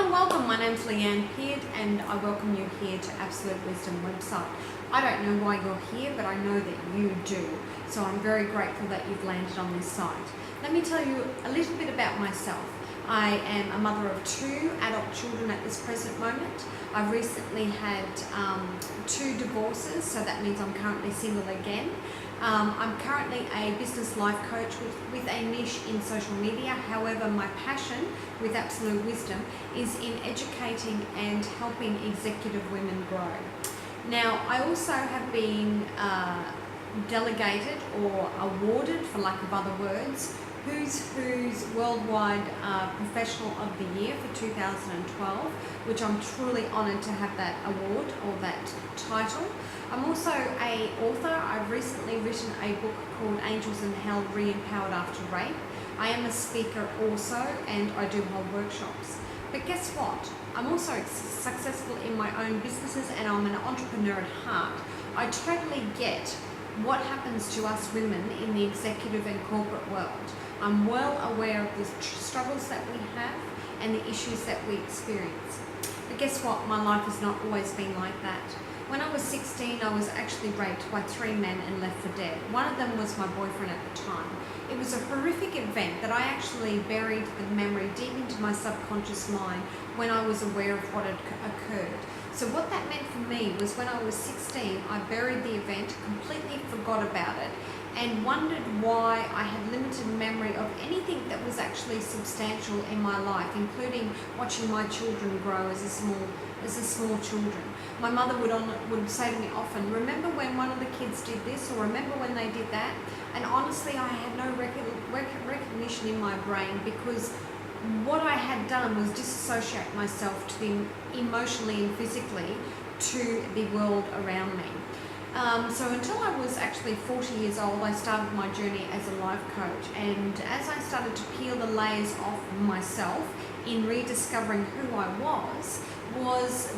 and welcome. My name's Leanne Peard and I welcome you here to Absolute Wisdom website. I don't know why you're here, but I know that you do. So I'm very grateful that you've landed on this site. Let me tell you a little bit about myself. I am a mother of 2 adult children at this present moment. I've recently had 2 divorces, so that means I'm currently single again. I'm currently a business life coach with a niche in social media. However, my passion with Absolute Wisdom is in educating and helping executive women grow. Now, I also have been delegated or awarded, for lack of other words, Who's Worldwide Professional of the Year for 2012, which I'm truly honoured to have that award or that title. I'm also an author. I've recently written a book called Angels in Hell, Re-Empowered After Rape. I am a speaker also, and I do hold workshops. But guess what? I'm also successful in my own businesses, and I'm an entrepreneur at heart. I totally get what happens to us women in the executive and corporate world. I'm well aware of the struggles that we have and the issues that we experience. But guess what? My life has not always been like that. When I was 16, I was actually raped by 3 men and left for dead. One of them was my boyfriend at the time. It was a horrific event that I actually buried the memory deep into my subconscious mind when I was aware of what had occurred. So what that meant for me was when I was 16, I buried the event, completely forgot about it, and wondered why I had limited memory of anything that was actually substantial in my life, including watching my children grow as small children. My mother would say to me often, remember when one of the kids did this, or remember when they did that? And honestly, I had no recognition in my brain, because what I had done was disassociate myself emotionally and physically to the world around me. So until I was actually 40 years old, I started my journey as a life coach, and as I started to peel the layers off myself in rediscovering who I was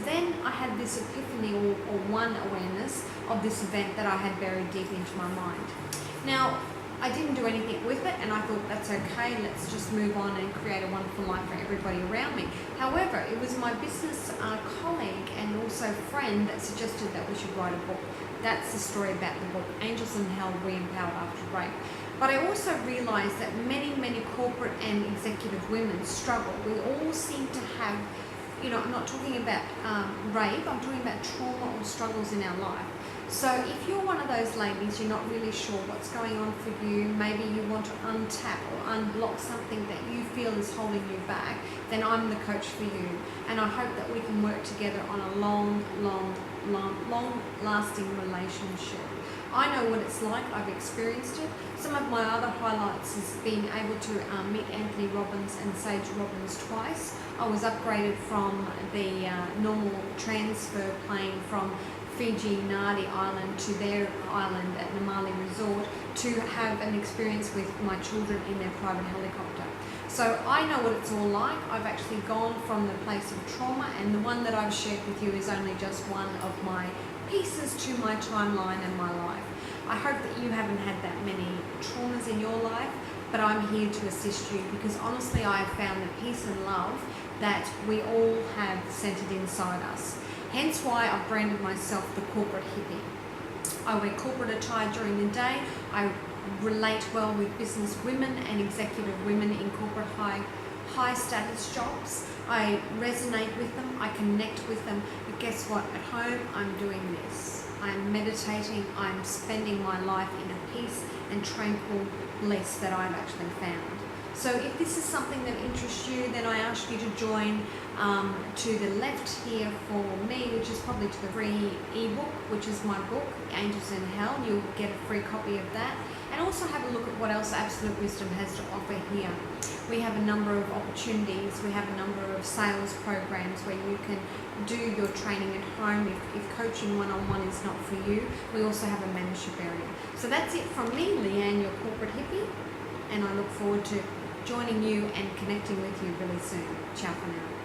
then I had this epiphany or one awareness of this event that I had buried deep into my mind. Now, I didn't do anything with it, and I thought that's okay, let's just move on and create a wonderful life for everybody around me. However, it was my business colleague and also friend that suggested that we should write a book. That's the story about the book, Angels in Hell, Re-Empowered After Rape. But I also realised that many corporate and executive women struggle. We all seem to have, I'm not talking about rape, I'm talking about trauma or struggles in our life. So if you're one of those ladies, you're not really sure what's going on for you, maybe you want to untap or unblock something that you feel is holding you back, then I'm the coach for you. And I hope that we can work together on a long-lasting relationship. I know what it's like, I've experienced it. Some of my other highlights is being able to meet Anthony Robbins and Sage Robbins twice. I was upgraded from the normal transfer plane from Fiji, Nadi Island to their island at Namali Resort to have an experience with my children in their private helicopter. So I know what it's all like. I've actually gone from the place of trauma, and the one that I've shared with you is only just one of my pieces to my timeline and my life. I hope that you haven't had that many traumas in your life, but I'm here to assist you, because honestly I have found the peace and love that we all have centered inside us. Hence why I've branded myself the corporate hippie. I wear corporate attire during the day. I relate well with business women and executive women in corporate high status jobs. I resonate with them, I connect with them, but guess what? At home, I'm doing this. I'm meditating, I'm spending my life in a peace and tranquil bliss that I've actually found. So if this is something that interests you, then I ask you to join to the left here for me, which is probably to the free ebook, which is my book, Angels in Hell. You'll get a free copy of that. And also have a look at what else Absolute Wisdom has to offer here. We have a number of opportunities. We have a number of sales programs where you can do your training at home if coaching one-on-one is not for you. We also have a membership area. So that's it from me, Leanne, your corporate hippie. And I look forward to joining you and connecting with you really soon. Ciao for now.